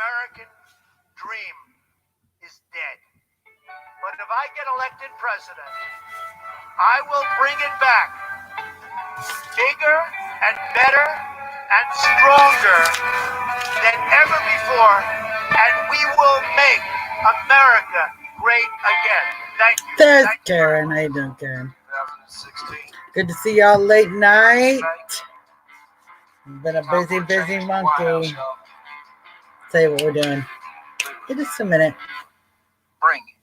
American dream is dead. But if I get elected president, I will bring it back bigger and better and stronger than ever before, and we will make America great again. Thank you. There's Karen. How you doing, Karen? Good to see y'all late night. Been a busy monkey. Tell you what we're doing. Give us a minute. Bring it.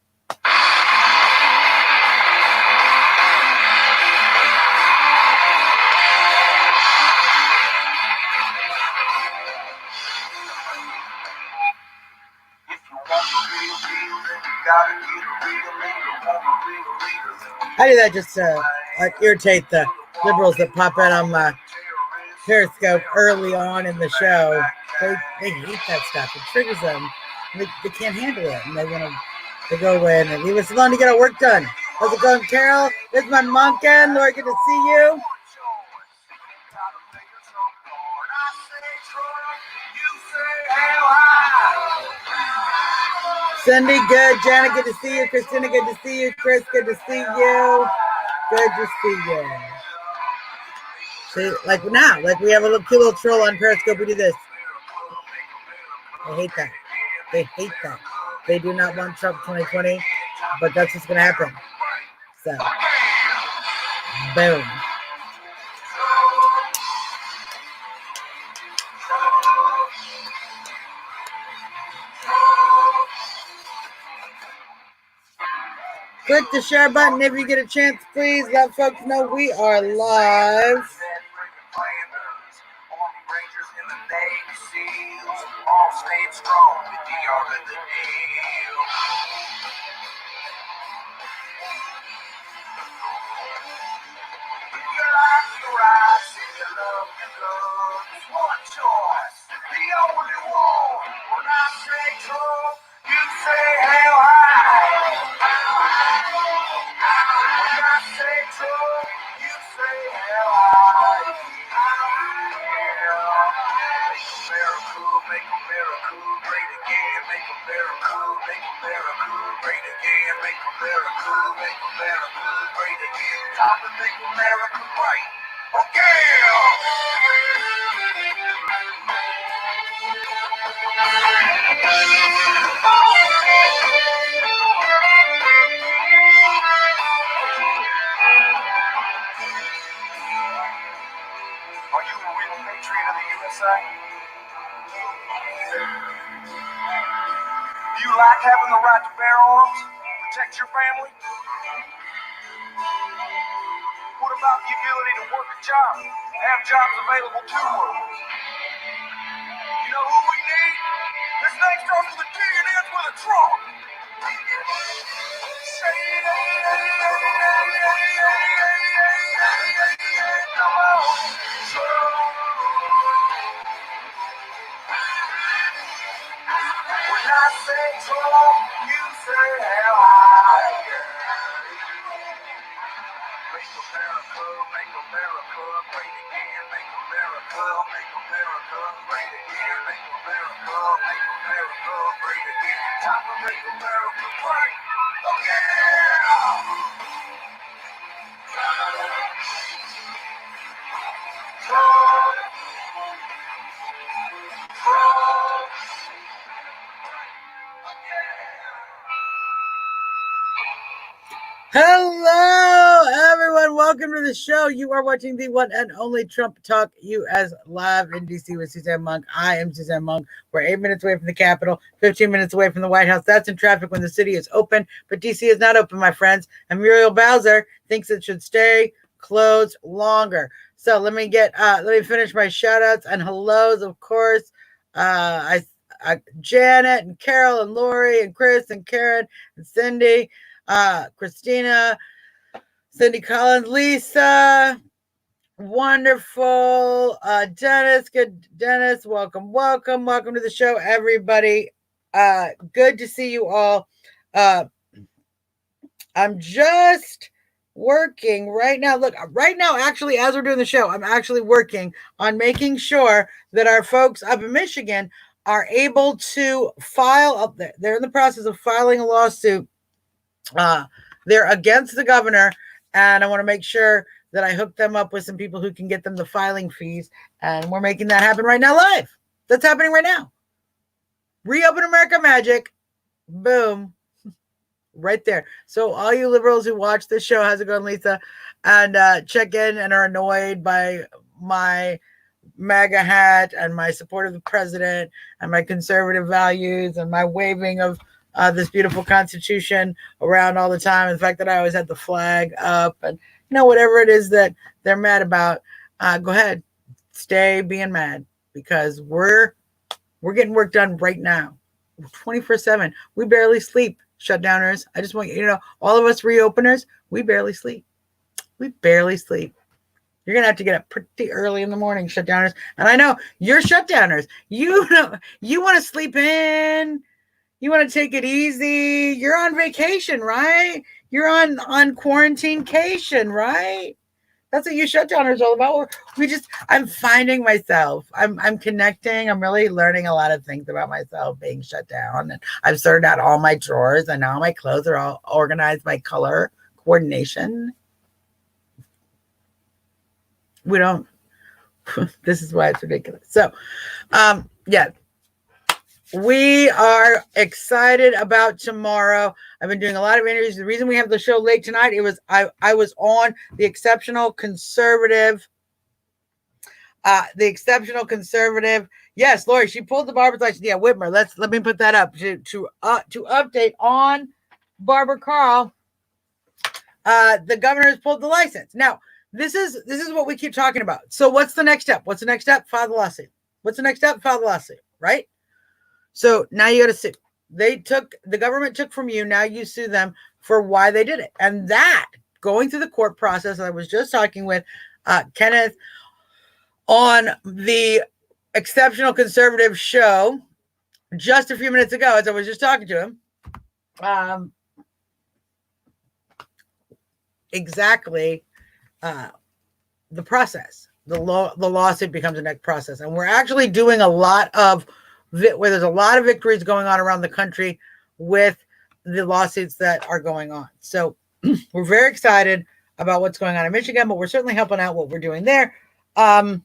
How do that just irritate the liberals that pop out on my Periscope early on in the show? They hate that stuff. It triggers them. They can't handle it, and they go away and leave us alone to get our work done. How's it going, Carol? This is my monkin. Lord, good to see you. Cindy, good. Janet, good to see you. Christina, good to see you. Chris, good to see you. Good to see you. See, like now, like we have a cute little troll on Periscope. We do this. I hate that. They hate that. They do not want Trump 2020, but that's what's going to happen. So, boom. Click the share button if you get a chance, please. Let folks know we are live. All stayed strong with the art of the deal. If you like your eyes, if you love your love, there's one choice, the only one. When I say Trump, you say hell high. When I say Trump, you say hell high. Make America great again, make America, make America great again, make America, make America great again. Time to make America great again. Are you a real patriot of the USA? Do you like having the right to bear arms, protect your family? What about the ability to work a job, have jobs available to work? You know who we need? This name starts with a T and ends with a Trump. Come on, Trump. When I say Trump, you say hell high. Make America great again. Make America great again. Make America great again. Time to make America great again. Trump. Hello, everyone. Welcome to the show. You are watching the one and only Trump Talk US live in DC with Suzzanne Monk. I am Suzzanne Monk. We're 8 minutes away from the Capitol, 15 minutes away from the White House. That's in traffic when the city is open, but DC is not open, my friends. And Muriel Bowser thinks it should stay closed longer. So let me finish my shout outs and hellos, of course. Janet and Carol and Lori and Chris and Karen and Cindy. Christina, Cindy Collins, Lisa, wonderful, Dennis, welcome to the show, everybody. Good to see you all. I'm just working right now. Look, right now, actually, as we're doing the show, I'm actually working on making sure that our folks up in Michigan are able to file up there. They're in the process of filing a lawsuit. They're against the governor, and I want to make sure that I hook them up with some people who can get them the filing fees. And we're making that happen right now live. That's happening right now. Reopen America Magic. Boom. Right there. So all you liberals who watch this show, how's it going, Lisa? And check in and are annoyed by my MAGA hat and my support of the president and my conservative values and my waving of this beautiful Constitution around all the time. And the fact that I always had the flag up and, whatever it is that they're mad about, go ahead, stay being mad, because we're getting work done right now, 24/7. We barely sleep, shutdowners. I just want you to know, all of us reopeners, we barely sleep. We barely sleep. You're going to have to get up pretty early in the morning, shutdowners. And I know you're shutdowners. You want to sleep in. You want to take it easy. You're on vacation, right? You're on quarantine-cation, right? That's what you shutdowners all about. I'm finding myself. I'm connecting. I'm really learning a lot of things about myself being shut down. And I've sorted out all my drawers, and now my clothes are all organized by color coordination. We don't. This is why it's ridiculous. So, yeah. We are excited about tomorrow. I've been doing a lot of interviews. The reason we have the show late tonight, I was on the exceptional conservative. Yes, Lori, she pulled the barber's license. Yeah, Whitmer. Let me put that up to update on Barbara Carl. The governor has pulled the license. Now, this is what we keep talking about. So what's the next step? What's the next step? File the lawsuit. What's the next step? File the lawsuit, right? So now you got to sue. The government took from you. Now you sue them for why they did it. And that, going through the court process, I was just talking with Kenneth on the Exceptional Conservative show just a few minutes ago, as I was just talking to him. Exactly the process. The lawsuit becomes a next process. And we're actually doing a lot of where there's a lot of victories going on around the country with the lawsuits that are going on. So we're very excited about what's going on in Michigan, but we're certainly helping out what we're doing there. Oh,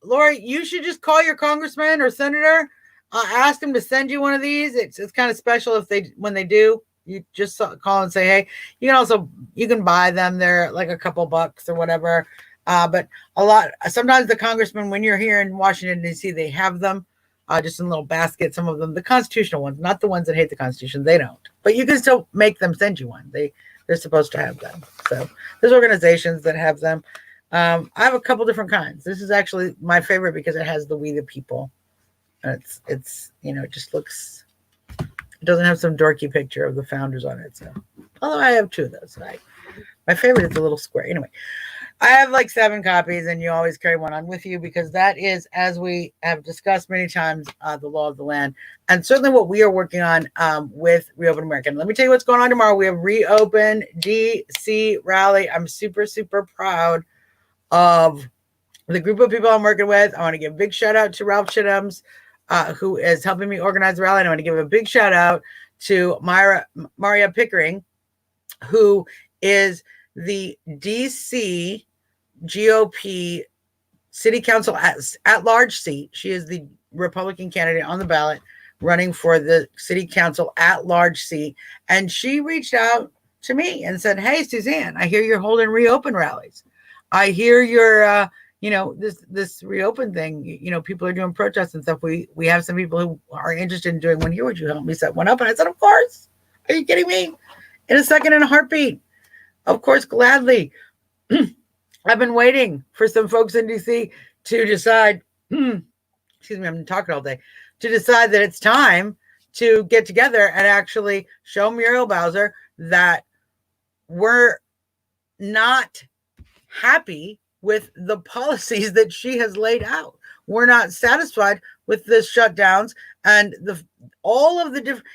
Lori, you should just call your congressman or senator, ask them to send you one of these. It's kind of special when they do. You just call and say, hey. You can buy them. They're like a couple bucks or whatever. But sometimes the congressman, when you're here in Washington, D.C., they have them just in little baskets. Some of them, the constitutional ones, not the ones that hate the Constitution, they don't. But you can still make them send you one. They're supposed to have them. So there's organizations that have them. I have a couple different kinds. This is actually my favorite because it has the We the People. And it's it just looks. It doesn't have some dorky picture of the founders on it. So, although I have two of those, my favorite is a little square. Anyway. I have like 7 copies, and you always carry one on with you because that is, as we have discussed many times, the law of the land, and certainly what we are working on with Reopen America. And let me tell you what's going on tomorrow. We have Reopen DC rally. I'm super, super proud of the group of people I'm working with. I want to give a big shout out to Ralph Chittum's, who is helping me organize the rally. And I want to give a big shout out to Maria Pickering, who is the DC GOP city council at large seat. She is the Republican candidate on the ballot running for the city council at large seat. And she reached out to me and said, hey, Suzzanne, I hear you're holding Reopen rallies. I hear you're, this Reopen thing, people are doing protests and stuff. We have some people who are interested in doing one here. Would you help me set one up? And I said, of course. Are you kidding me? In a second, in a heartbeat. Of course, gladly. I've been waiting for some folks in DC to decide, excuse me, I'm talking all day, to decide that it's time to get together and actually show Muriel Bowser that we're not happy with the policies that she has laid out. We're not satisfied with the shutdowns and all of the different,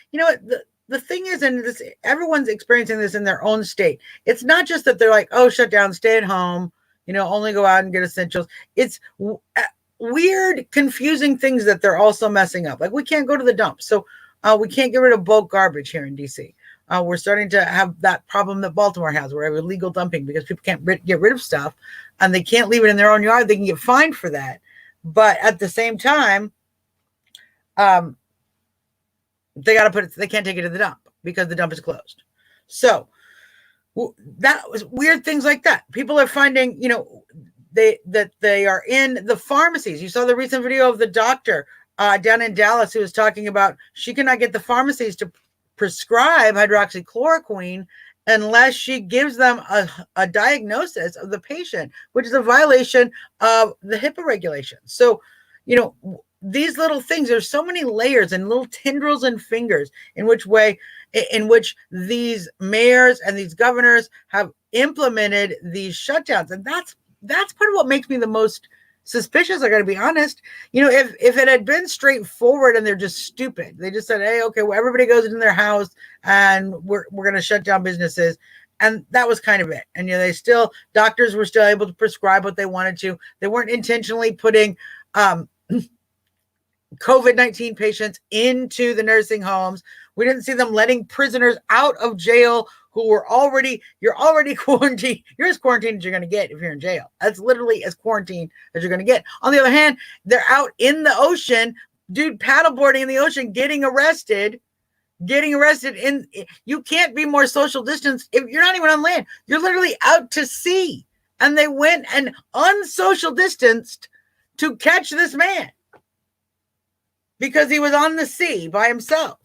the thing is, and everyone's experiencing this in their own state. It's not just that they're like, oh, shut down, stay at home, only go out and get essentials. It's weird, confusing things that they're also messing up. Like we can't go to the dump. So we can't get rid of bulk garbage here in DC. We're starting to have that problem that Baltimore has, where we have illegal dumping because people can't get rid of stuff and they can't leave it in their own yard. They can get fined for that. But at the same time, they got to put it, they can't take it to the dump because the dump is closed. So that was weird things like that. People are finding, that they are in the pharmacies. You saw the recent video of the doctor down in Dallas who was talking about she cannot get the pharmacies to prescribe hydroxychloroquine unless she gives them a diagnosis of the patient, which is a violation of the HIPAA regulations. So, these little things, there's so many layers and little tendrils and fingers in which these mayors and these governors have implemented these shutdowns. And that's part of what makes me the most suspicious. I got to be honest. If it had been straightforward and they're just stupid, they just said, hey, okay, well, everybody goes into their house and we're going to shut down businesses. And that was kind of it. And, doctors were still able to prescribe what they wanted to. They weren't intentionally putting, COVID-19 patients into the nursing homes. We didn't see them letting prisoners out of jail who were you're already quarantined. You're as quarantined as you're going to get if you're in jail. That's literally as quarantined as you're going to get. On the other hand, they're out in the ocean, dude, paddleboarding in the ocean, getting arrested. You can't be more social distance if you're not even on land. You're literally out to sea. And they went and unsocial distanced to catch this man, because he was on the sea by himself,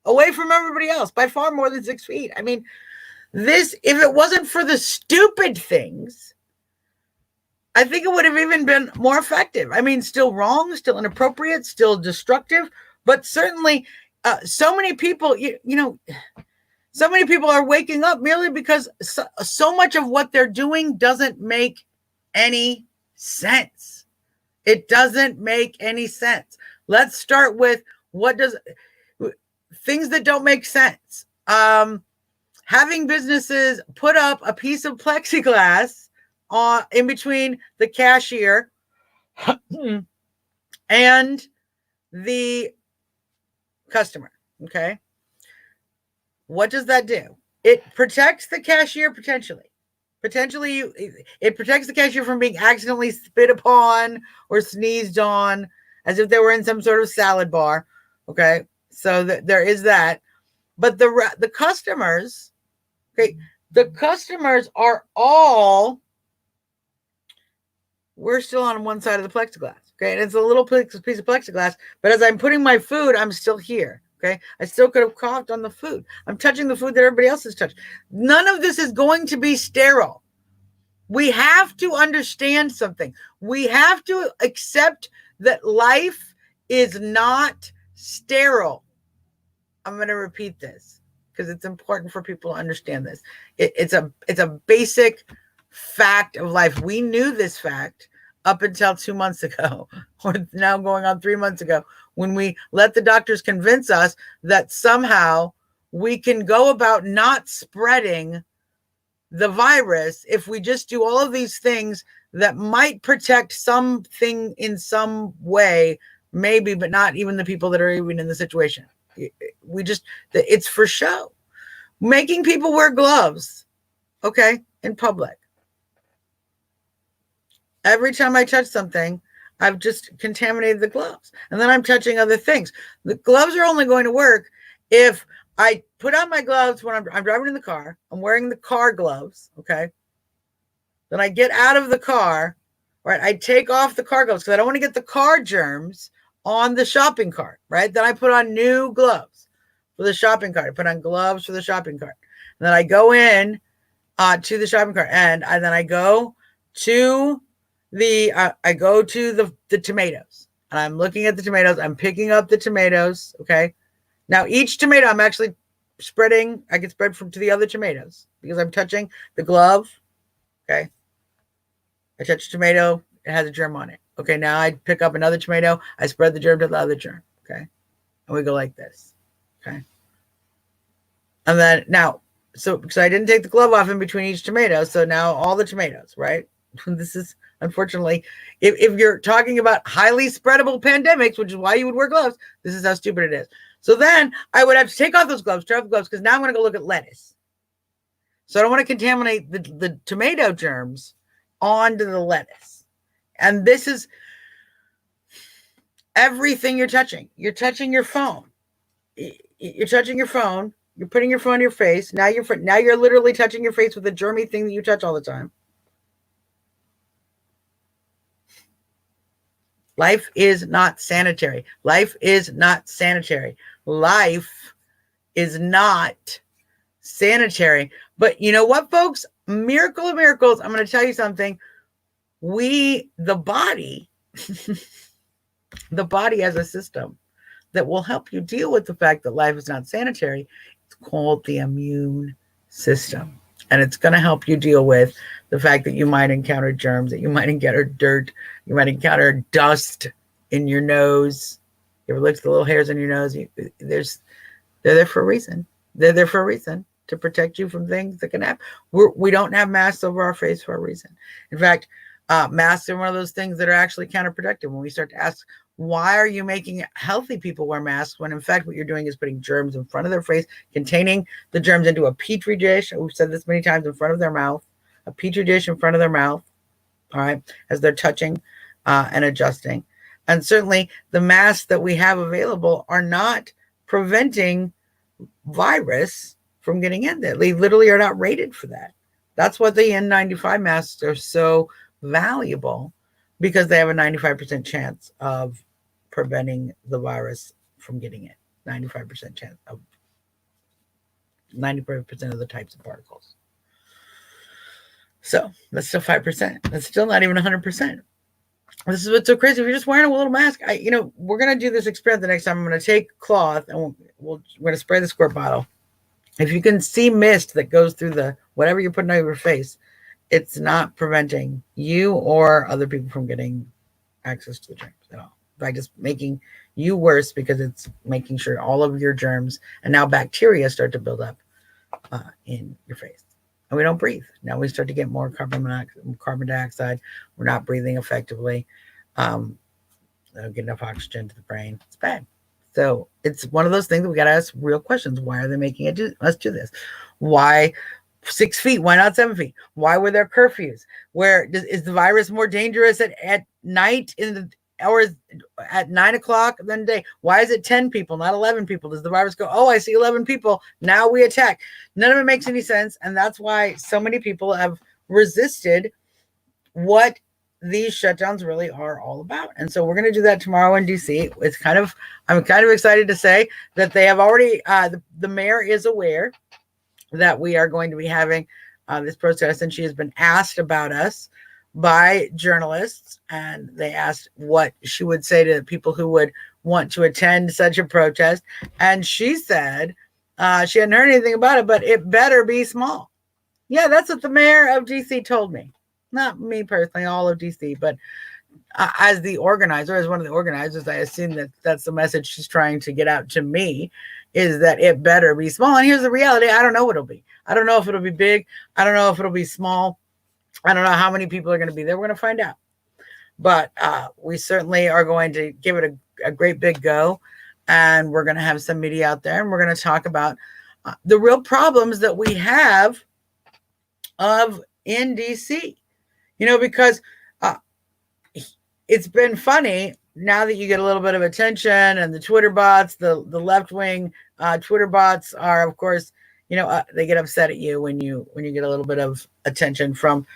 away from everybody else by far more than 6 feet. I mean, if it wasn't for the stupid things, I think it would have even been more effective. I mean, still wrong, still inappropriate, still destructive, but certainly so many people, so many people are waking up merely because so much of what they're doing doesn't make any sense. It doesn't make any sense. Let's start with things that don't make sense. Having businesses put up a piece of plexiglass in between the cashier and the customer. Okay. What does that do? It protects the cashier potentially. It protects the cashier from being accidentally spit upon or sneezed on, as if they were in some sort of salad bar. Okay. So there is that. But the customers, okay, the customers are all, we're still on one side of the plexiglass. Okay. And it's a little piece of plexiglass. But as I'm putting my food, I'm still here. Okay. I still could have coughed on the food. I'm touching the food that everybody else has touched. None of this is going to be sterile. We have to understand something. We have to accept that life is not sterile. I'm going to repeat this because it's important for people to understand this. It's a basic fact of life. We knew this fact up until 2 months ago, or now going on 3 months ago, when we let the doctors convince us that somehow we can go about not spreading the virus if we just do all of these things that might protect something in some way, maybe, but not even the people that are even in the situation. It's for show. Making people wear gloves, okay, in public. Every time I touch something, I've just contaminated the gloves. And then I'm touching other things. The gloves are only going to work if I put on my gloves when I'm driving in the car. I'm wearing the car gloves, okay? Then I get out of the car, right? I take off the car gloves because I don't want to get the car germs on the shopping cart, right? Then I put on new gloves for the shopping cart. I put on gloves for the shopping cart. And then I go in to the shopping cart, and then I go to the tomatoes, and I'm looking at the tomatoes. I'm picking up the tomatoes, okay? Now, each tomato I'm actually spreading, I can spread to the other tomatoes because I'm touching the glove, okay? I touch a tomato, it has a germ on it. Okay, now I pick up another tomato, I spread the germ to the other germ, okay? And we go like this, okay? And then now, so I didn't take the glove off in between each tomato, so now all the tomatoes, right? This is unfortunately, if you're talking about highly spreadable pandemics, which is why you would wear gloves, this is how stupid it is. So then I would have to take off those gloves, turn off the gloves, because now I'm going to go look at lettuce. So I don't want to contaminate the tomato germs onto the lettuce. And this is everything you're touching. You're touching your phone. You're touching your phone. You're putting your phone in your face. Now you're literally touching your face with a germy thing that you touch all the time. Life is not sanitary. Life is not sanitary. Life is not sanitary. But you know what, folks? Miracle of miracles. I'm going to tell you something. The body has a system that will help you deal with the fact that life is not sanitary. It's called the immune system. And it's going to help you deal with the fact that you might encounter germs, that you might encounter dirt, you might encounter dust in your nose. You ever look at the little hairs in your nose? They're there for a reason. They're there for a reason, to protect you from things that can happen. We don't have masks over our face for a reason. In fact, masks are one of those things that are actually counterproductive. When we start to ask, why are you making healthy people wear masks, when in fact what you're doing is putting germs in front of their face, containing the germs into a petri dish. We've said this many times, in front of their mouth, a petri dish in front of their mouth, all right, as they're touching and adjusting. And certainly the masks that we have available are not preventing virus from getting in there. They literally are not rated for that. That's what the N95 masks are so valuable, because they have a 95% chance of preventing the virus from getting it. 95% chance of 95% of the types of particles. So that's still 5%. That's still not even 100%. This is what's so crazy. If you're just wearing a little mask, we're going to do this experiment the next time. I'm going to take cloth and we're going to spray the squirt bottle. If you can see mist that goes through the whatever you're putting over your face, it's not preventing you or other people from getting access to the germs at all. By just making you worse, because it's making sure all of your germs and now bacteria start to build up in your face. And we don't breathe. Now we start to get more carbon dioxide. We're not breathing effectively. Don't get enough oxygen to the brain. It's bad. So it's one of those things that we got to ask real questions. Why are they making us do this? Why 6 feet? Why not 7 feet? Why were there curfews? Is the virus more dangerous at night in the hours at 9 o'clock than day? Why is it 10 people, not 11 people? Does the virus go, oh, I see 11 people, now we attack? None of it makes any sense. And that's why so many people have resisted what these shutdowns really are all about. And so we're going to do that tomorrow in DC. I'm kind of excited to say that they have already, the mayor is aware that we are going to be having this protest, and she has been asked about us by journalists, and they asked what she would say to people who would want to attend such a protest. And she said she hadn't heard anything about it, but it better be small. Yeah, that's what the mayor of DC told me. Not me personally, all of DC, but as one of the organizers, I assume that that's the message she's trying to get out to me, is that it better be small. And here's the reality. I don't know what it'll be. I don't know if it'll be big. I don't know if it'll be small. I don't know how many people are going to be there. We're going to find out. But we certainly are going to give it a great big go. And we're going to have some media out there. And we're going to talk about the real problems that we have in DC. Because it's been funny now that you get a little bit of attention, and the Twitter bots, the left-wing Twitter bots are, of course, they get upset at you when you get a little bit of attention from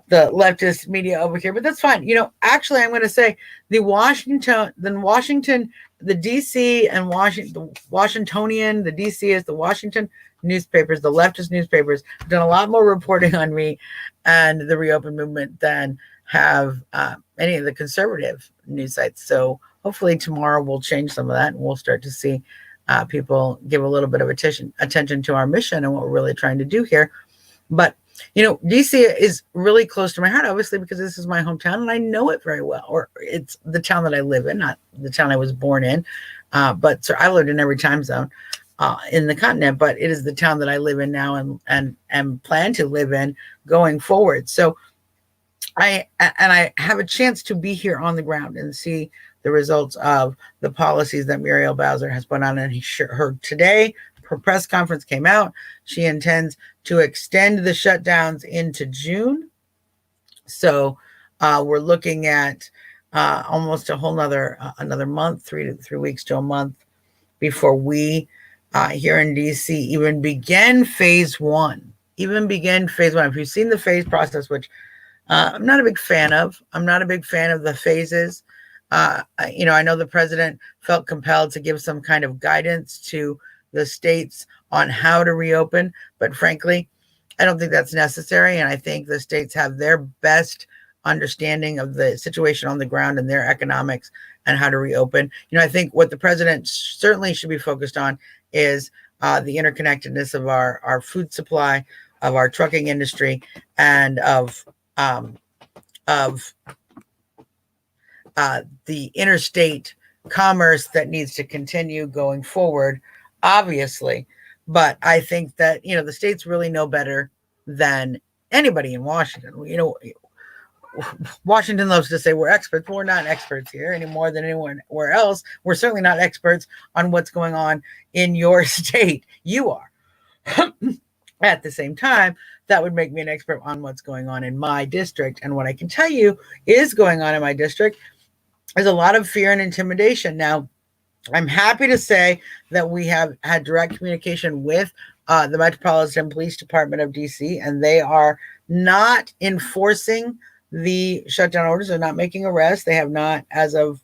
the leftist media over here. But that's fine. Actually, I'm going to say the DC and the Washingtonian, the DC is the Washington newspapers, the leftist newspapers, have done a lot more reporting on me and the Reopen movement than have any of the conservative news sites. So hopefully tomorrow we'll change some of that, and we'll start to see people give a little bit of attention to our mission and what we're really trying to do here. But DC is really close to my heart, obviously, because this is my hometown and I know it very well. Or it's the town that I live in, not the town I was born in. But I lived in every time zone in the continent, but it is the town that I live in now and plan to live in going forward. So I have a chance to be here on the ground and see the results of the policies that Muriel Bowser has put on. And her today, her press conference came out. She intends to extend the shutdowns into June. So we're looking at almost a whole another month, 3 weeks to a month before we here in DC even begin phase one. If you've seen the phase process, which I'm not a big fan of. I'm not a big fan of the phases. I know the president felt compelled to give some kind of guidance to the states on how to reopen, but frankly, I don't think that's necessary. And I think the states have their best understanding of the situation on the ground and their economics and how to reopen. I think what the president certainly should be focused on is the interconnectedness of our food supply, of our trucking industry, and of the interstate commerce that needs to continue going forward, obviously. But I think that, the states really know better than anybody in Washington. Washington loves to say we're experts. We're not experts here any more than anywhere else. We're certainly not experts on what's going on in your state. You are. At the same time, that would make me an expert on what's going on in my district. And what I can tell you is going on in my district is a lot of fear and intimidation. Now, I'm happy to say that we have had direct communication with the Metropolitan Police Department of DC, and they are not enforcing the shutdown orders. They're not making arrests. They have not, as of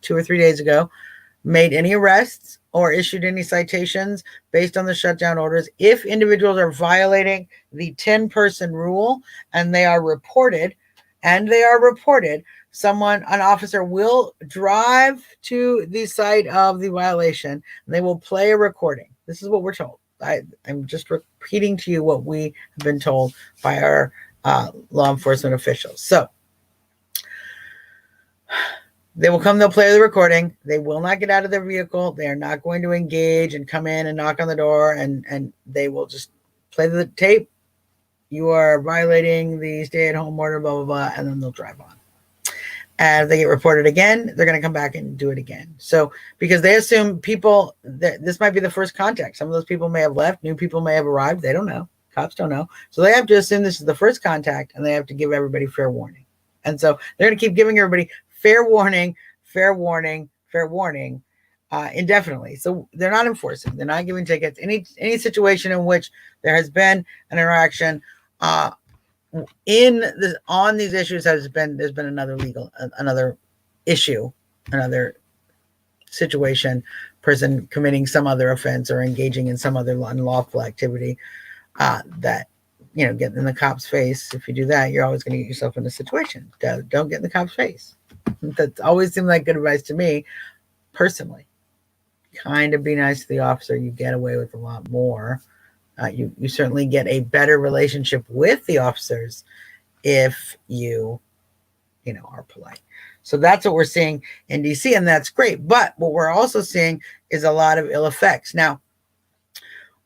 2 or 3 days ago, made any arrests or issued any citations based on the shutdown orders. If individuals are violating the 10-person rule and they are reported, an officer will drive to the site of the violation and they will play a recording. This is what we're told. I'm just repeating to you what we have been told by our law enforcement officials. So they will come, they'll play the recording. They will not get out of their vehicle. They are not going to engage and come in and knock on the door, and they will just play the tape. You are violating the stay-at-home order, blah, blah, blah, and then they'll drive on. And if they get reported again, they're going to come back and do it again. So because they assume people, this might be the first contact. Some of those people may have left. New people may have arrived. They don't know. Cops don't know. So they have to assume this is the first contact, and they have to give everybody fair warning. And so they're going to keep giving everybody fair warning, indefinitely. So they're not enforcing. They're not giving tickets. Any situation in which there has been an interaction on these issues there's been another issue, another situation, person committing some other offense or engaging in some other unlawful activity that, getting in the cop's face. If you do that, you're always going to get yourself in a situation. Don't get in the cop's face. That's always seemed like good advice to me personally. Kind of be nice to the officer. You get away with a lot more. You certainly get a better relationship with the officers if you are polite. So that's what we're seeing in DC, and that's great. But what we're also seeing is a lot of ill effects. Now,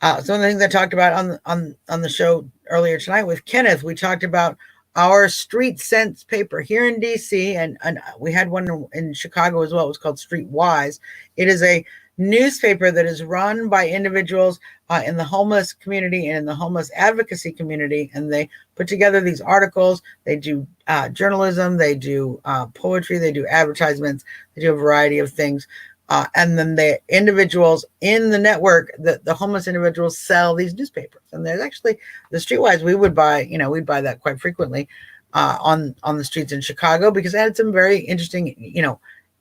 some of the things I talked about on the show earlier tonight with Kenneth, we talked about our Street Sense paper here in DC, and we had one in Chicago as well. It was called Streetwise. It is a newspaper that is run by individuals in the homeless community and in the homeless advocacy community, and they put together these articles. They do journalism, they do poetry, they do advertisements, they do a variety of things. And then the individuals in the network, the homeless individuals, sell these newspapers. And there's actually the Streetwise, we'd buy that quite frequently on the streets in Chicago, because it had some very interesting,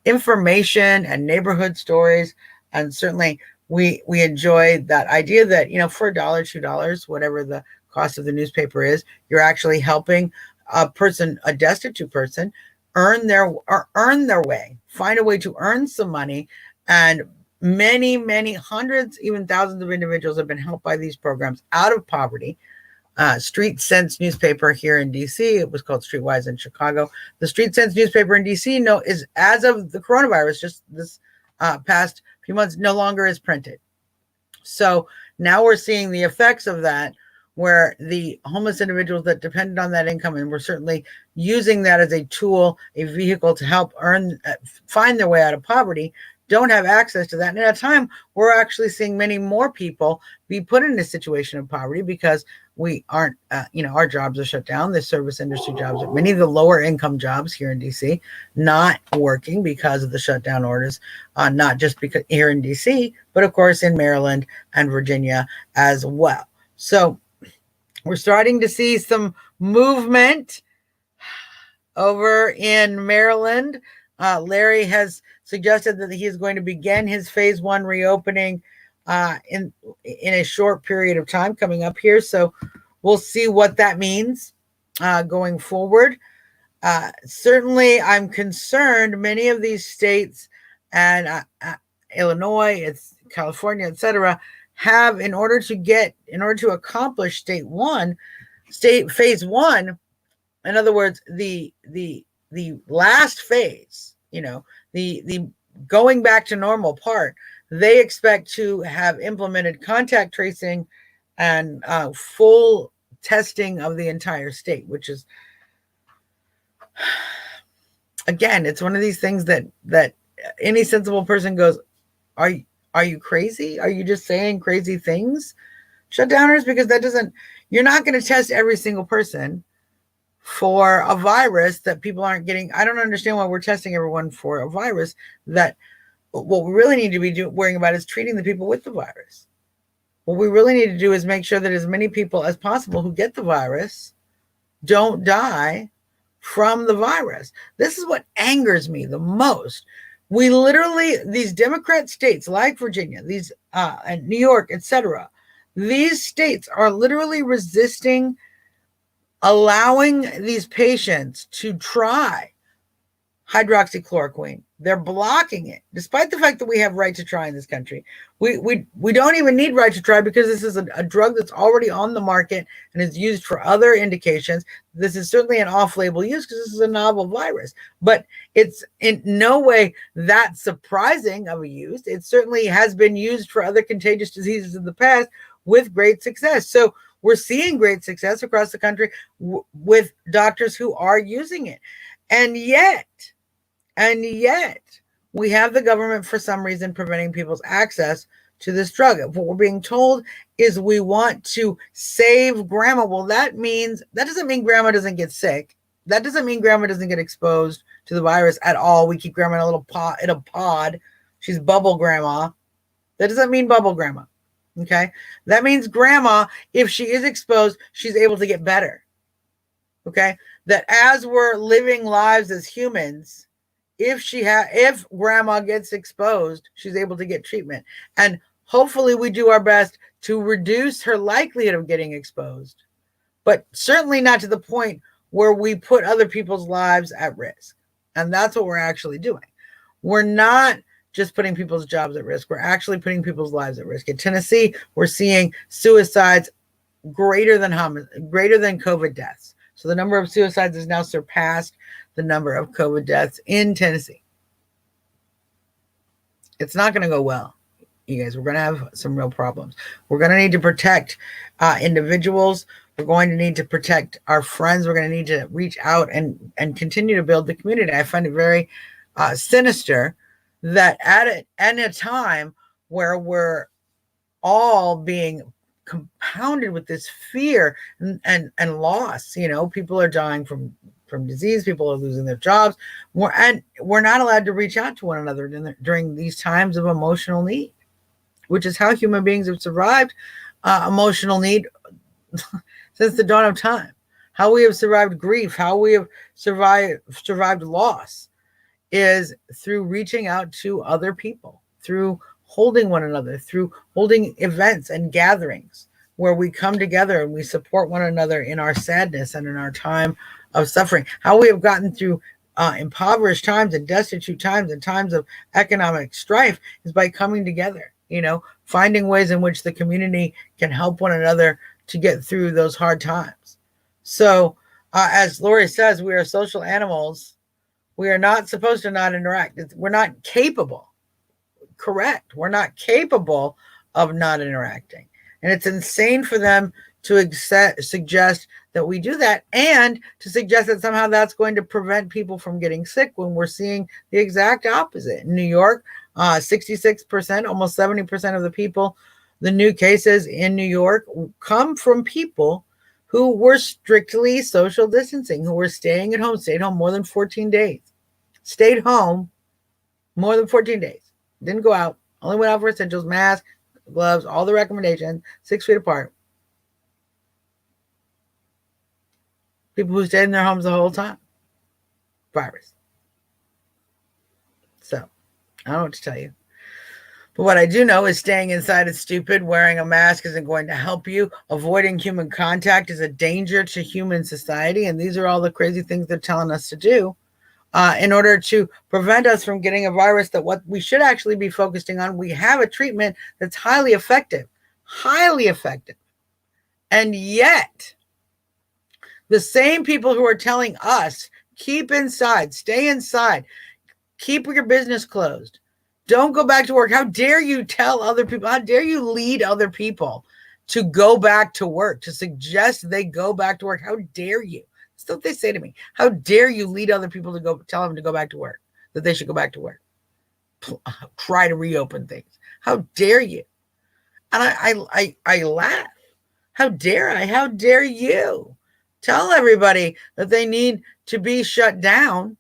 information and neighborhood stories. And certainly we enjoy that idea that, for $1, $2, whatever the cost of the newspaper is, you're actually helping a destitute person earn their way, find a way to earn some money. And many, many hundreds, even thousands of individuals have been helped by these programs out of poverty. Street Sense newspaper here in DC, it was called Streetwise in Chicago. The Street Sense newspaper in DC is, as of the coronavirus, just this past few months, no longer is printed. So now we're seeing the effects of that, where the homeless individuals that depended on that income and were certainly using that as a tool, a vehicle to help find their way out of poverty, don't have access to that. And at a time, we're actually seeing many more people be put in a situation of poverty because we aren't, our jobs are shut down. The service industry jobs, many of the lower income jobs here in DC, not working because of the shutdown orders, not just because here in DC, but of course in Maryland and Virginia as well. So we're starting to see some movement over in Maryland. Larry has suggested that he is going to begin his phase 1 reopening in a short period of time coming up here. So we'll see what that means going forward. Certainly, I'm concerned many of these states and Illinois, it's California, etc., have in order to accomplish phase 1, in other words, the last phase, the going back to normal part, they expect to have implemented contact tracing and full testing of the entire state, which is, again, it's one of these things that any sensible person goes, are you crazy? Are you just saying crazy things, shutdowners? Because you're not going to test every single person for a virus that people aren't getting. I don't understand why we're testing everyone for a virus that what we really need to be worrying about is treating the people with the virus. What we really need to do is make sure that as many people as possible who get the virus don't die from the virus. This is what angers me the most. We literally, these Democrat states like Virginia, these and New York, etc., these states are literally resisting allowing these patients to try hydroxychloroquine. They're blocking it, despite the fact that we have right to try in this country. We don't even need right to try because this is a drug that's already on the market and is used for other indications. This is certainly an off-label use because this is a novel virus, but it's in no way that surprising of a use. It certainly has been used for other contagious diseases in the past with great success. So we're seeing great success across the country with doctors who are using it. And yet, we have the government, for some reason, preventing people's access to this drug. What we're being told is we want to save grandma. Well, that doesn't mean grandma doesn't get sick. That doesn't mean grandma doesn't get exposed to the virus at all. We keep grandma in a little pod. She's bubble grandma. That doesn't mean bubble grandma. Okay? That means grandma, if she is exposed, she's able to get better. Okay? That as we're living lives as humans, if grandma gets exposed, she's able to get treatment. And hopefully we do our best to reduce her likelihood of getting exposed, but certainly not to the point where we put other people's lives at risk. And that's what we're actually doing. We're not just putting people's jobs at risk. We're actually putting people's lives at risk. In Tennessee, we're seeing suicides greater than COVID deaths. So the number of suicides has now surpassed the number of COVID deaths in Tennessee. It's not going to go well, you guys. We're going to have some real problems. We're going to need to protect individuals. We're going to need to protect our friends. We're going to need to reach out and continue to build the community. I find it very sinister that at a time where we're all being compounded with this fear and loss, people are dying from disease, people are losing their jobs, we're not allowed to reach out to one another during these times of emotional need, which is how human beings have survived emotional need since the dawn of time. How we have survived grief, how we have survived loss is through reaching out to other people, through holding one another, through holding events and gatherings where we come together and we support one another in our sadness and in our time of suffering. How we have gotten through impoverished times and destitute times and times of economic strife is by coming together, finding ways in which the community can help one another to get through those hard times. So as Lori says, we are social animals. We are not supposed to not interact. We're not capable. Correct. We're not capable of not interacting. And it's insane for them to suggest that we do that, and to suggest that somehow that's going to prevent people from getting sick, when we're seeing the exact opposite. In New York, 66%, almost 70% of the people, the new cases in New York come from people who were strictly social distancing, who were staying at home, stayed home more than 14 days. Stayed home more than 14 days. Didn't go out. Only went out for essentials, mask, gloves, all the recommendations, 6 feet apart. People who stayed in their homes the whole time. Virus. So, I don't know what to tell you. But what I do know is staying inside is stupid. Wearing a mask isn't going to help you. Avoiding human contact is a danger to human society. And these are all the crazy things they're telling us to do in order to prevent us from getting a virus that what we should actually be focusing on. We have a treatment that's highly effective. Highly effective. And yet, the same people who are telling us, keep inside, stay inside, keep your business closed, don't go back to work. How dare you tell other people, how dare you lead other people to go back to work, to suggest they go back to work? How dare you? That's what they say to me. How dare you lead other people to go, tell them to go back to work, that they should go back to work, try to reopen things. How dare you? And I laugh. How dare I? How dare you tell everybody that they need to be shut down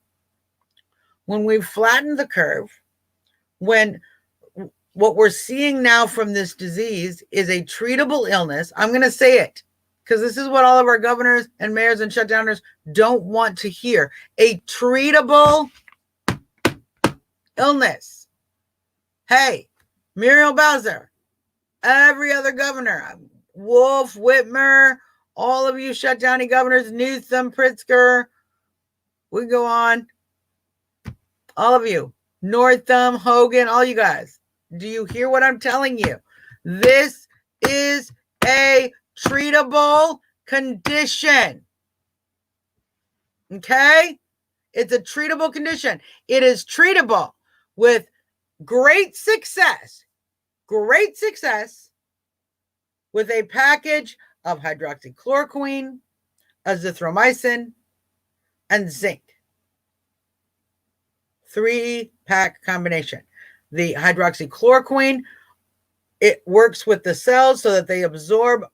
when we've flattened the curve, when what we're seeing now from this disease is a treatable illness. I'm going to say it because this is what all of our governors and mayors and shutdowners don't want to hear. A treatable illness. Hey, Muriel Bowser, every other governor, Wolf, Whitmer, all of you shutdowny governors, Newsom, Pritzker, we go on. All of you, Northam, Hogan, all you guys. Do you hear what I'm telling you? This is a treatable condition. Okay? It's a treatable condition. It is treatable with great success with a package of hydroxychloroquine, azithromycin, and zinc. 3-pack combination. The hydroxychloroquine, it works with the cells so that they absorb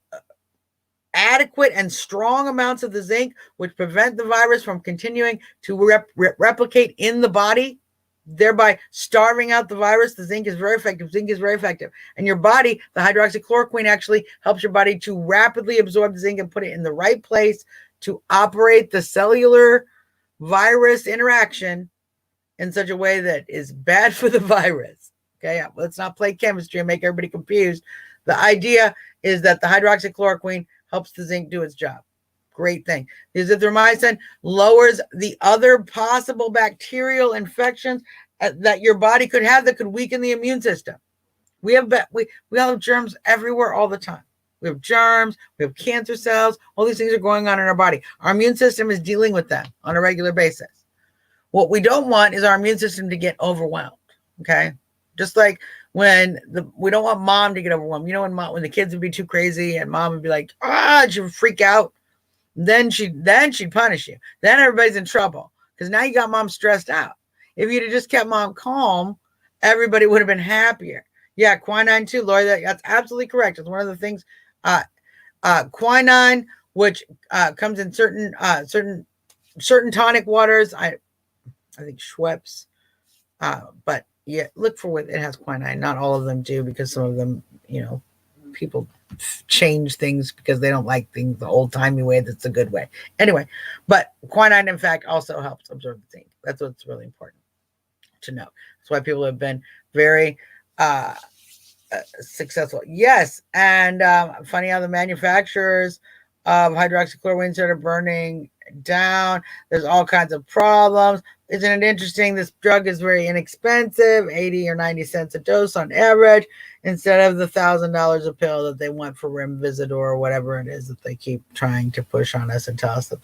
adequate and strong amounts of the zinc, which prevent the virus from continuing to replicate in the body, thereby starving out the virus. The zinc is very effective. And your body, the hydroxychloroquine actually helps your body to rapidly absorb the zinc and put it in the right place to operate the cellular virus interaction in such a way that is bad for the virus. Okay, let's not play chemistry and make everybody confused. The idea is that the hydroxychloroquine helps the zinc do its job. Great thing. The azithromycin lowers the other possible bacterial infections that your body could have that could weaken the immune system. We all have germs everywhere all the time. We have germs, we have cancer cells, all these things are going on in our body. Our immune system is dealing with them on a regular basis. What we don't want is our immune system to get overwhelmed, okay? Just like when we don't want mom to get overwhelmed. You know, when the kids would be too crazy and mom would be like, she would freak out. Then she'd punish you. Then everybody's in trouble because now you got mom stressed out. If you'd have just kept mom calm, everybody would have been happier. Yeah, quinine too, Lori. That's absolutely correct. It's one of the things. Quinine, which comes in certain tonic waters. I think Schweppes, but yeah, look for what it has quinine. Not all of them do, because some of them, people change things because they don't like things the old-timey way. That's a good way. Anyway, but quinine, in fact, also helps absorb the zinc. That's what's really important to know. That's why people have been very successful. Yes, and funny how the manufacturers of hydroxychloroquine started burning down. There's all kinds of problems. Isn't it interesting? This drug is very inexpensive, 80 or 90 cents a dose on average, instead of the $1,000 a pill that they want for Remdesivir or whatever it is that they keep trying to push on us and tell us that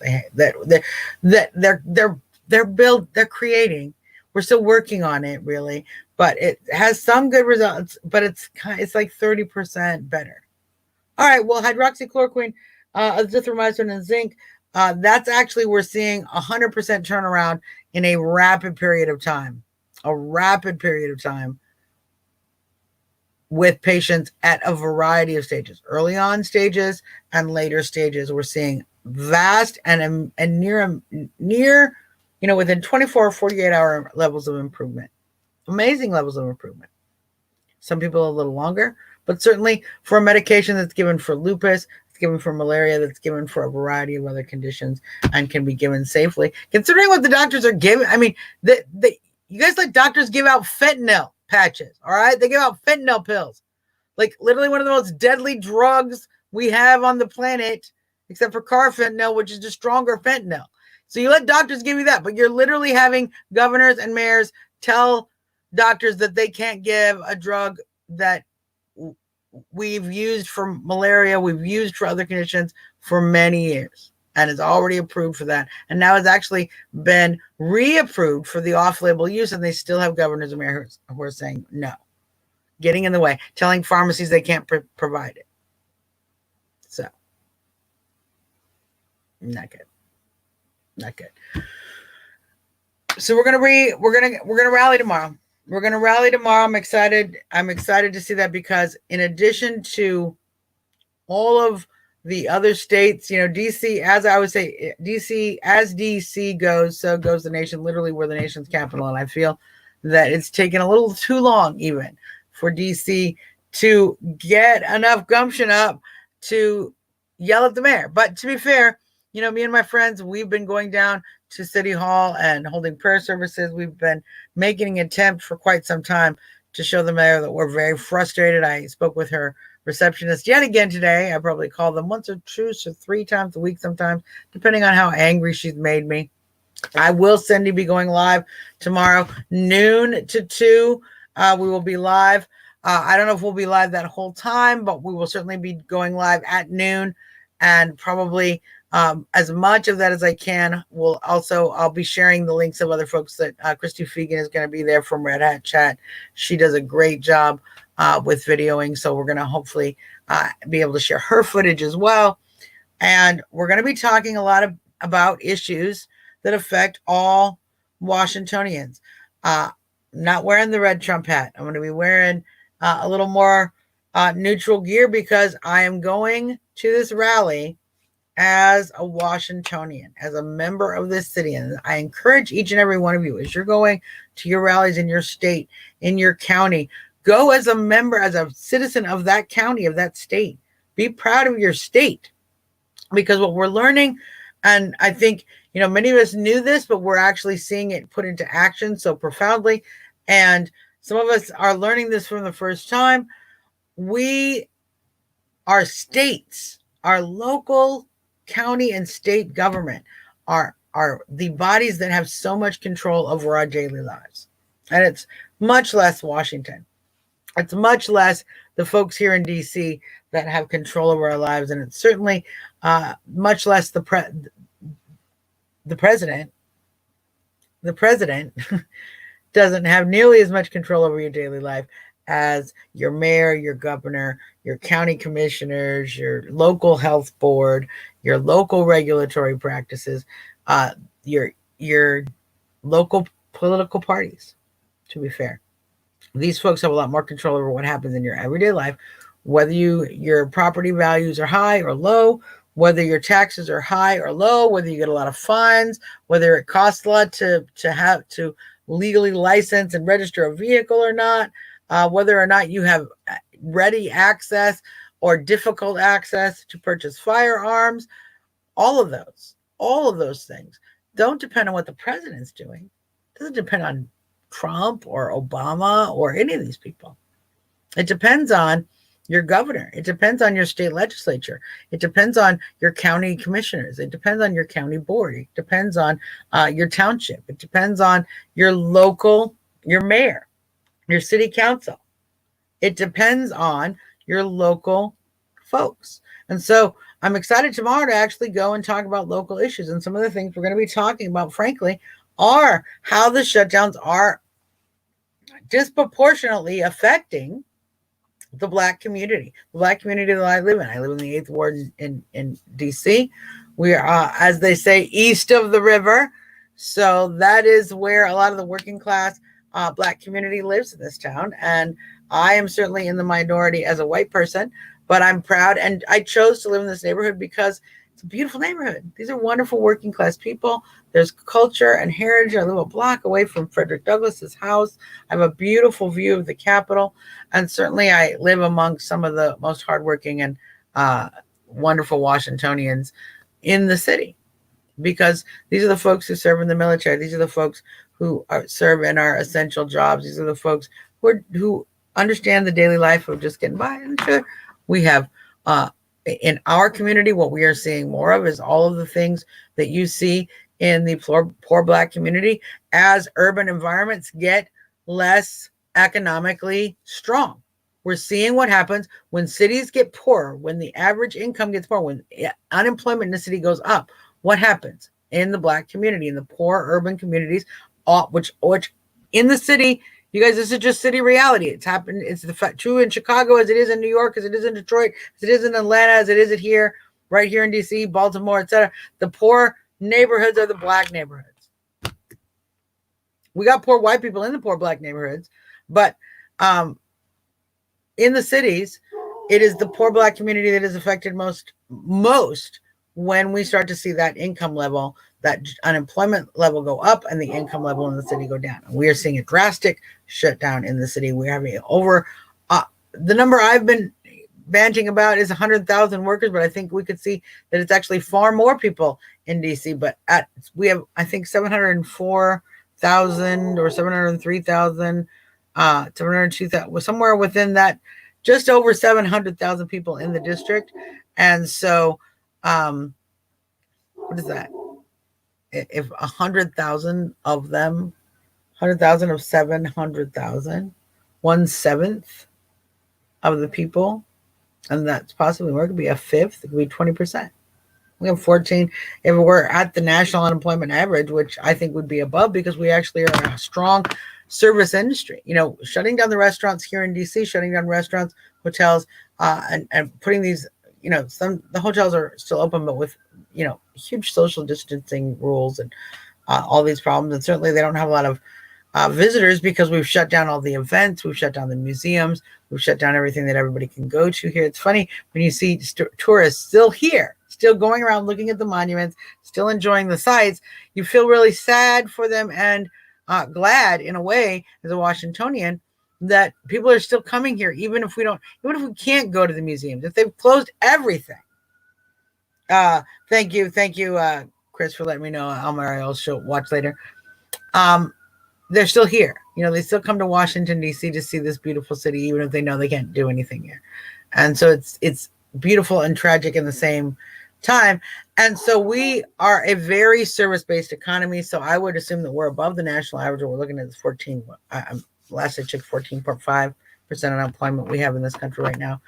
they're creating. We're still working on it, really, but it has some good results. But it's like 30% better. All right, well, hydroxychloroquine, azithromycin, and zinc, that's actually, we're seeing 100% turnaround in a rapid period of time. A rapid period of time with patients at a variety of stages, early on stages and later stages. We're seeing vast and near, within 24 or 48 hour levels of improvement. Amazing levels of improvement. Some people a little longer, but certainly for a medication that's given for lupus, it's given for malaria, that's given for a variety of other conditions and can be given safely. Considering what the doctors are giving, I mean, you guys let doctors give out fentanyl patches, all right? They give out fentanyl pills. Like literally one of the most deadly drugs we have on the planet, except for carfentanyl, which is just stronger fentanyl. So you let doctors give you that, but you're literally having governors and mayors tell doctors that they can't give a drug that we've used for malaria, we've used for other conditions for many years, and is already approved for that. And now it's actually been reapproved for the off-label use, and they still have governors and mayors who are saying no, getting in the way, telling pharmacies they can't provide it. So, not good. Not good. So we're gonna rally tomorrow. We're gonna rally tomorrow. I'm excited. I'm excited to see that, because in addition to all of the other states, DC, as I would say, DC, as DC goes, so goes the nation. Literally, we're the nation's capital, and I feel that it's taken a little too long, even for DC to get enough gumption up to yell at the mayor. But to be fair, me and my friends, we've been going down to City Hall and holding prayer services. We've been making an attempt for quite some time to show the mayor that we're very frustrated. I spoke with her receptionist yet again today. I probably call them once or two or three times a week sometimes, depending on how angry she's made me. I will, Cindy, be going live tomorrow, noon to 2. We will be live. I don't know if we'll be live that whole time, but we will certainly be going live at noon, and probably as much of that as I can. I'll be sharing the links of other folks that Christy Fegan is going to be there from Red Hat Chat. She does a great job with videoing, so we're going to hopefully be able to share her footage as well. And we're going to be talking a lot about issues that affect all Washingtonians. Not wearing the red Trump hat. I'm going to be wearing a little more neutral gear, because I am going to this rally as a Washingtonian, as a member of this city. And I encourage each and every one of you, as you're going to your rallies in your state, in your county, go as a member, as a citizen of that county, of that state. Be proud of your state, because what we're learning, and I think, many of us knew this, but we're actually seeing it put into action so profoundly. And some of us are learning this for the first time. Our states, our local county and state government are the bodies that have so much control over our daily lives. And it's much less Washington. It's much less the folks here in DC that have control over our lives. And it's certainly much less the president. The president doesn't have nearly as much control over your daily life as your mayor, your governor, your county commissioners, your local health board, your local regulatory practices, your local political parties, to be fair. These folks have a lot more control over what happens in your everyday life, whether your property values are high or low, whether your taxes are high or low, whether you get a lot of fines, whether it costs a lot to have to legally license and register a vehicle or not, whether or not you have ready access or difficult access to purchase firearms. All of those things don't depend on what the president's doing. It doesn't depend on Trump or Obama or any of these people. It depends on your governor. It depends on your state legislature. It depends on your county commissioners. It depends on your county board. It depends on your township. It depends on your mayor, your city council. It depends on your local folks. And so I'm excited tomorrow to actually go and talk about local issues. And some of the things we're going to be talking about, frankly, are how the shutdowns are disproportionately affecting the Black community. The Black community that I live in. I live in the 8th Ward in DC. We are, as they say, east of the river. So that is where a lot of the working class Black community lives in this town. And I am certainly in the minority as a white person, but I'm proud. And I chose to live in this neighborhood because it's a beautiful neighborhood. These are wonderful working class people. There's culture and heritage. I live a block away from Frederick Douglass's house. I have a beautiful view of the Capitol. And certainly I live among some of the most hardworking and wonderful Washingtonians in the city, because these are the folks who serve in the military. These are the folks who serve in our essential jobs. These are the folks who understand the daily life of just getting by. And sure, we have in our community, what we are seeing more of is all of the things that you see in the poor Black community as urban environments get less economically strong. We're seeing what happens when cities get poorer, when the average income gets poor, when unemployment in the city goes up. What happens in the Black community, in the poor urban communities, which in the city, you guys, this is just city reality. It's happened. It's true in Chicago as it is in New York, as it is in Detroit, as it is in Atlanta, as it is here, right here in DC, Baltimore, etc. The poor neighborhoods are the Black neighborhoods. We got poor white people in the poor Black neighborhoods, but in the cities, it is the poor Black community that is affected most when we start to see that income level, that unemployment level go up and the income level in the city go down. And we are seeing a drastic shutdown in the city. We're having over the number I've been banting about is 100,000 workers, but I think we could see that it's actually far more people in DC. But we have, I think, 704,000 or 703,000, 702,000, somewhere within that, just over 700,000 people in the district. And so, what is that? If 100,000 of them, 100,000 of 700,000, 1/7 of the people, and that's possibly more, it could be a fifth, it could be 20%. We have 14. If we're at the national unemployment average, which I think would be above, because we actually are a strong service industry. Shutting down the restaurants here in DC, shutting down restaurants, hotels, and putting these, the hotels are still open, but with, huge social distancing rules and all these problems. And certainly they don't have a lot of visitors because we've shut down all the events. We've shut down the museums. We've shut down everything that everybody can go to here. It's funny when you see tourists still here, still going around looking at the monuments, still enjoying the sights. You feel really sad for them and glad in a way as a Washingtonian that people are still coming here, even if we can't go to the museums, if they've closed everything. Thank you, Chris, for letting me know. I'll watch later. They're still here. They still come to Washington, D.C. to see this beautiful city, even if they know they can't do anything here. And so it's beautiful and tragic in the same time. And so we are a very service-based economy. So I would assume that we're above the national average. We're looking at this 14. Last I checked, 14.5% unemployment we have in this country right now.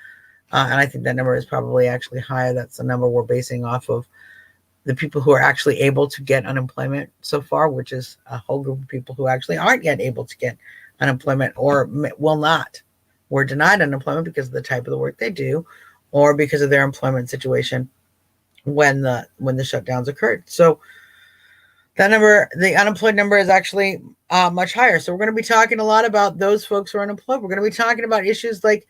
And I think that number is probably actually higher. That's the number we're basing off of the people who are actually able to get unemployment so far, which is a whole group of people who actually aren't yet able to get unemployment or will not. Were denied unemployment because of the type of the work they do or because of their employment situation when the shutdowns occurred. So that number, the unemployed number, is actually much higher. So we're going to be talking a lot about those folks who are unemployed. We're going to be talking about issues like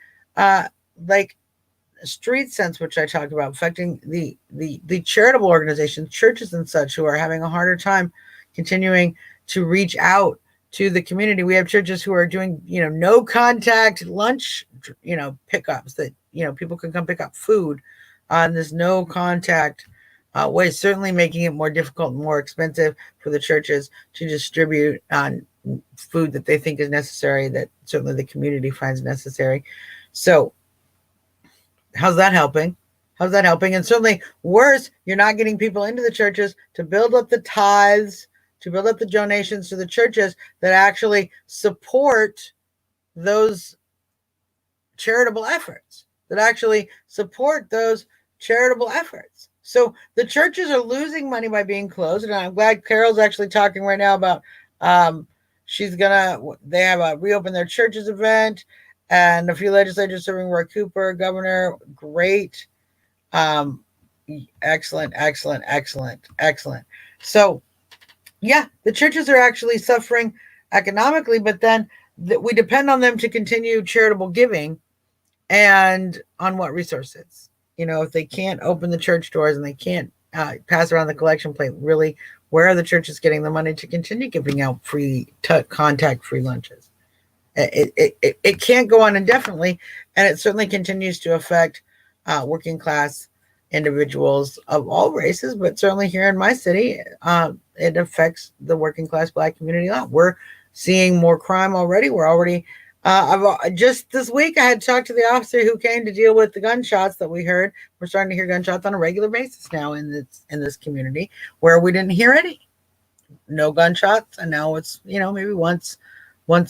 street sense, which I talked about, affecting the charitable organizations, churches and such, who are having a harder time continuing to reach out to the community. We have churches who are doing, no contact lunch, pickups that, people can come pick up food on this no contact way, certainly making it more difficult and more expensive for the churches to distribute food that they think is necessary, that certainly the community finds necessary. So how's that helping? And certainly worse, you're not getting people into the churches to build up the tithes, to build up the donations to the churches that actually support those charitable efforts, So the churches are losing money by being closed. And I'm glad Carol's actually talking right now about they have a reopen their churches event. and a few legislators serving Roy Cooper, governor. Great. Um, excellent, excellent, excellent, excellent. So, yeah, the churches are actually suffering economically, but then we depend on them to continue charitable giving and on what resources. If they can't open the church doors and they can't pass around the collection plate, really, where are the churches getting the money to continue giving out free, contact free lunches? It can't go on indefinitely, and it certainly continues to affect working class individuals of all races, but certainly here in my city, it affects the working class Black community a lot. We're seeing more crime already. We're already just this week I had talked to the officer who came to deal with the gunshots that we heard. We're starting to hear gunshots on a regular basis now in this community where we didn't hear any, no gunshots, and now it's maybe once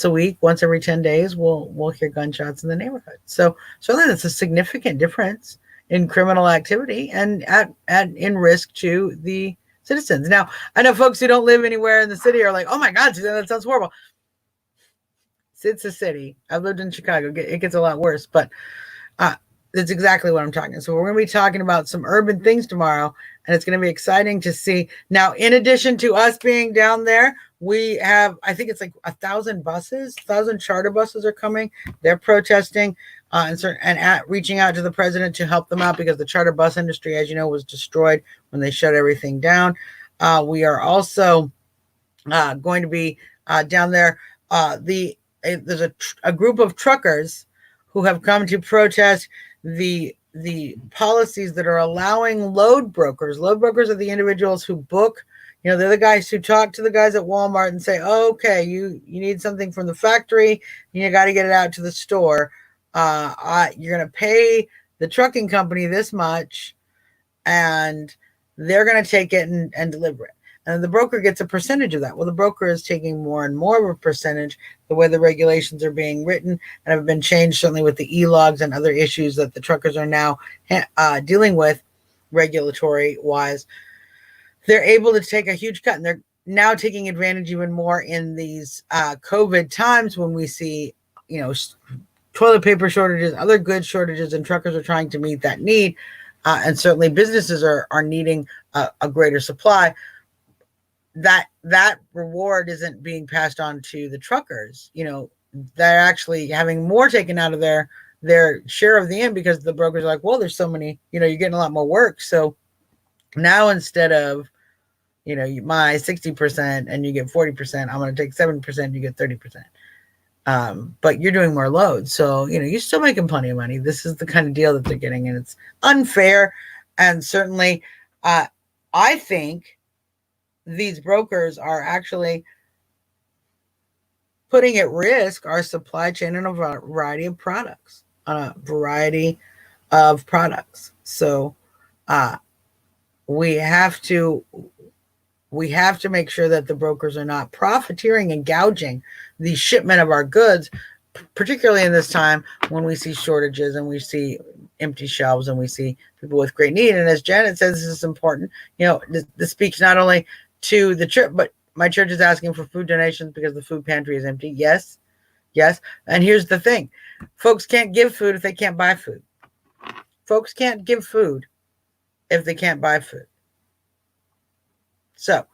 a week, once every 10 days, we'll hear gunshots in the neighborhood. So certainly that's a significant difference in criminal activity and at in risk to the citizens. Now, I know folks who don't live anywhere in the city are like, oh my God, Suzzanne, that sounds horrible. It's a city. I've lived in Chicago. It gets a lot worse, but that's exactly what I'm talking. So we're going to be talking about some urban things tomorrow, and it's going to be exciting to see. Now, in addition to us being down there, we have, I think it's like 1,000 buses, 1,000 charter buses are coming. They're protesting and reaching out to the president to help them out because the charter bus industry, as you know, was destroyed when they shut everything down. We are also going to be down there. There's a group of truckers who have come to protest the policies that are allowing load brokers. Load brokers are the individuals who book. They're the guys who talk to the guys at Walmart and say, oh, okay, you need something from the factory, you got to get it out to the store. You're going to pay the trucking company this much, and they're going to take it and deliver it. And the broker gets a percentage of that. Well, the broker is taking more and more of a percentage the way the regulations are being written and have been changed, certainly with the e-logs and other issues that the truckers are now dealing with regulatory-wise. They're able to take a huge cut, and they're now taking advantage even more in these COVID times when we see, toilet paper shortages, other goods shortages, and truckers are trying to meet that need. And certainly businesses are needing a greater supply. That reward isn't being passed on to the truckers. They're actually having more taken out of their share of the end because the brokers are like, well, there's so many, you're getting a lot more work. So now instead of, my 60% and you get 40%, I'm going to take 7%, you get 30%. But you're doing more loads. So, you're still making plenty of money. This is the kind of deal that they're getting, and it's unfair. And certainly, I think these brokers are actually putting at risk our supply chain and a variety of products, So we have to make sure that the brokers are not profiteering and gouging the shipment of our goods, particularly in this time when we see shortages and we see empty shelves and we see people with great need. And as Janet says, this is important. This speaks not only to the church, but my church is asking for food donations because the food pantry is empty. Yes. And here's the thing. Folks can't give food if they can't buy food. Folks can't give food if they can't buy food. So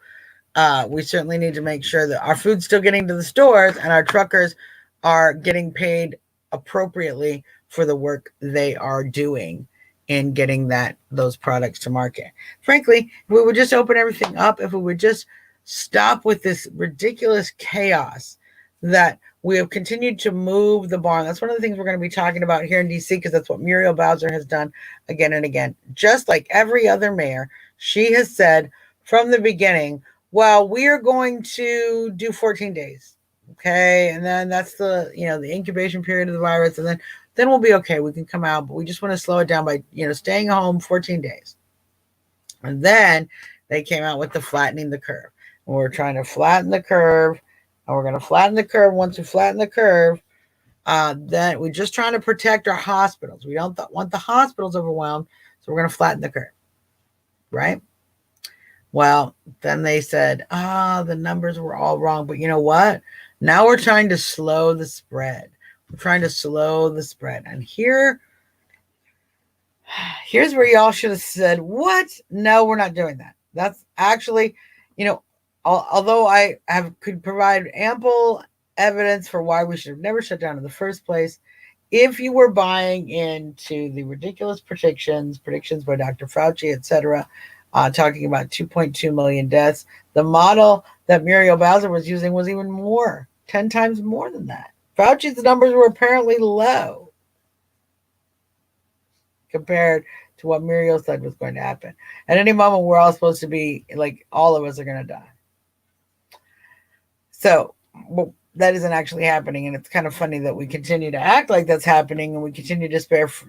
we certainly need to make sure that our food's still getting to the stores and our truckers are getting paid appropriately for the work they are doing in getting those products to market. Frankly, if we would just open everything up, if we would just stop with this ridiculous chaos that we have continued to move the barn. That's one of the things we're going to be talking about here in DC, because that's what Muriel Bowser has done again and again. Just like every other mayor, she has said from the beginning, well, we are going to do 14 days. Okay. And then that's the incubation period of the virus. And then we'll be okay. We can come out, but we just want to slow it down by, staying home 14 days. And then they came out with the flattening the curve. And we're trying to flatten the curve. And we're going to flatten the curve. Once we flatten the curve, then we're just trying to protect our hospitals. We don't want the hospitals overwhelmed. So we're going to flatten the curve. Right? Well, then they said, the numbers were all wrong. But you know what? Now we're trying to slow the spread. trying to slow the spread. And here's where y'all should have said, what? No, we're not doing that. That's actually, although I could provide ample evidence for why we should have never shut down in the first place, if you were buying into the ridiculous predictions by Dr. Fauci, etc., talking about 2.2 million deaths, the model that Muriel Bowser was using was even more, 10 times more than that. Fauci's numbers were apparently low compared to what Muriel said was going to happen. At any moment, we're all supposed to be, like, all of us are going to die. So, well, that isn't actually happening, and it's kind of funny that we continue to act like that's happening, and we continue to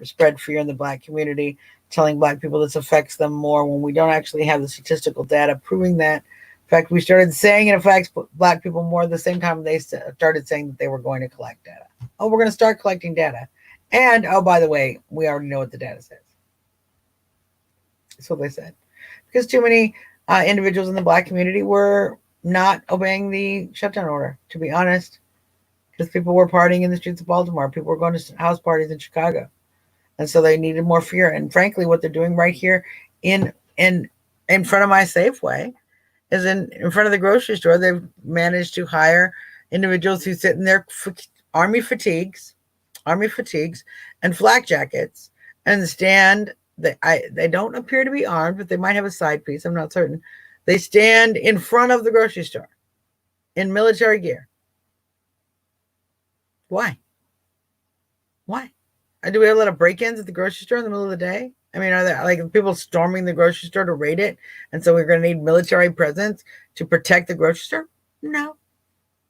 spread fear in the Black community, telling Black people this affects them more when we don't actually have the statistical data proving that. In fact, we started saying it affects Black people more at the same time they started saying that they were going to collect data. Oh, we're going to start collecting data. And, oh, by the way, we already know what the data says. That's what they said. Because too many individuals in the Black community were not obeying the shutdown order, to be honest, because people were partying in the streets of Baltimore. People were going to house parties in Chicago. And so they needed more fear. And frankly, what they're doing right here in front of my Safeway is in front of the grocery store. They've managed to hire individuals who sit in their army fatigues and flak jackets and stand. They don't appear to be armed, but they might have a side piece. I'm not certain. They stand in front of the grocery store in military gear. Why? Do we have a lot of break-ins at the grocery store in the middle of the day? I mean, are there like people storming the grocery store to raid it? And so we're going to need military presence to protect the grocery store? No.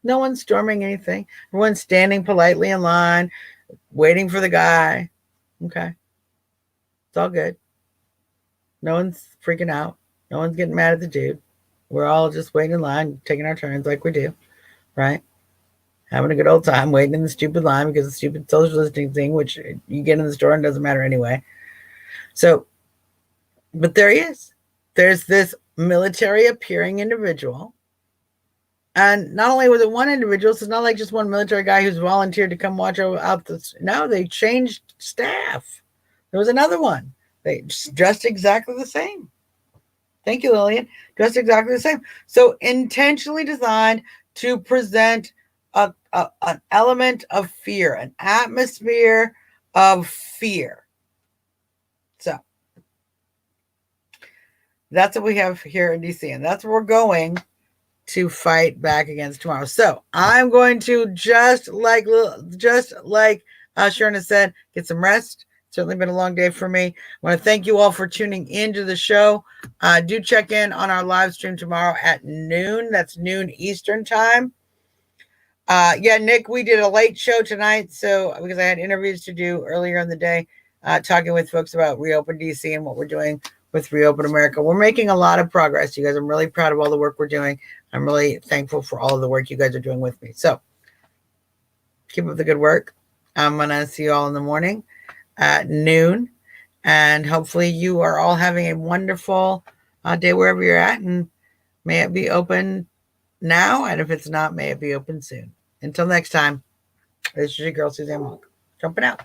No one's storming anything. Everyone's standing politely in line, waiting for the guy. Okay. It's all good. No one's freaking out. No one's getting mad at the dude. We're all just waiting in line, taking our turns like we do, right? Having a good old time, waiting in the stupid line because of the stupid social distancing thing, which you get in the store and doesn't matter anyway. So, but there he is. There's this military appearing individual. And not only was it one individual, so it's not like just one military guy who's volunteered to come watch out this. No, they changed staff. There was another one. They dressed exactly the same. Thank you, Lillian. Dressed exactly the same. So intentionally designed to present an element of fear, an atmosphere of fear. So that's what we have here in DC, and that's what we're going to fight back against tomorrow. So I'm going to just like Sharon has said, get some rest. Certainly been a long day for me. I want to thank you all for tuning into the show. Do check in on our live stream tomorrow at noon. That's noon Eastern time. Nick, we did a late show tonight, so because I had interviews to do earlier in the day, talking with folks about Reopen DC and what we're doing with Reopen America. We're making a lot of progress, you guys. I'm really proud of all the work we're doing. I'm really thankful for all of the work you guys are doing with me. So keep up the good work. I'm going to see you all in the morning at noon. And hopefully you are all having a wonderful day wherever you're at. And may it be open now. And if it's not, may it be open soon. Until next time, this is your girl, Suzzanne Monk, jumping out.